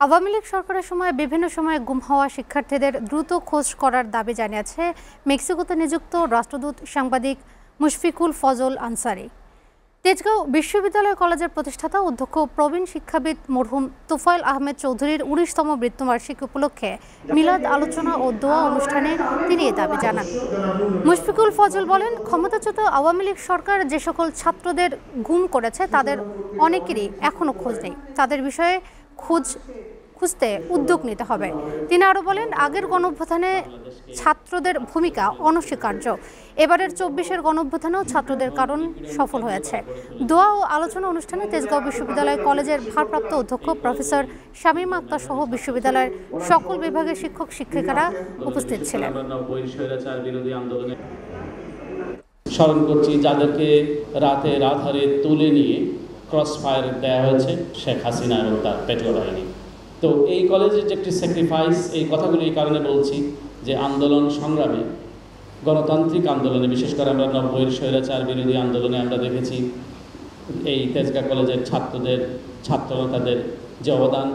আওয়ামী লীগ সরকারের সময় বিভিন্ন সময়ে গুম হওয়া শিক্ষার্থীদের দ্রুত খোঁজ করার দাবি জানিয়েছে মেক্সিকোতে নিযুক্ত রাষ্ট্রদূত সাংবাদিক মুশফিকুল ফজল আনসারি। তেজগাঁও বিশ্ববিদ্যালয় কলেজের প্রতিষ্ঠাতা অধ্যক্ষ প্রবীণ শিক্ষাবিদ মরহুম তোফায়েল আহমেদ চৌধুরীর ১৯তম মৃত্যুবার্ষিকী উপলক্ষে মিলাদ আলোচনা ও দোয়া অনুষ্ঠানে তিনি এ দাবি জানান। মুশফিকুল ফজল বলেন, ক্ষমতাচ্যুত আওয়ামী লীগ সরকার যে সকল ছাত্রদের গুম করেছে তাদের অনেকেরই এখনো খোঁজ নেই। তাদের বিষয়ে খুঁজতে উদ্যোগ নিতে হবে। তিনি আরও বলেন, আগের গণঅভ্যুত্থানে ছাত্রদের ভূমিকা অনস্বীকার্য। এবারের ২৪-এর গণঅভ্যুত্থানেও ছাত্রদের কারণ সফল হয়েছে। দোয়া ও আলোচনা অনুষ্ঠানে তেজগাঁও বিশ্ববিদ্যালয় কলেজের ভারপ্রাপ্ত অধ্যক্ষ প্রফেসর শামীমা আক্তার সহ বিশ্ববিদ্যালয়ের সকল বিভাগের শিক্ষক শিক্ষিকারা উপস্থিত ছিলেন। স্মরণ করছি যাদেরকে রাতের আধারে তুলে নিয়ে ক্রস ফায়ার দেওয়া হয়েছে শেখ হাসিনা এবং তার পেটোয়া বাহিনী। তো এই কলেজের যে একটি স্যাক্রিফাইস, এই কথাগুলো এই কারণে বলছি যে আন্দোলন সংগ্রামে, গণতান্ত্রিক আন্দোলনে, বিশেষ করে আমরা ৯০-এর স্বৈরাচার বিরোধী আন্দোলনে আমরা দেখেছি এই তেজগাঁ কলেজের ছাত্ররা তাদের যে অবদান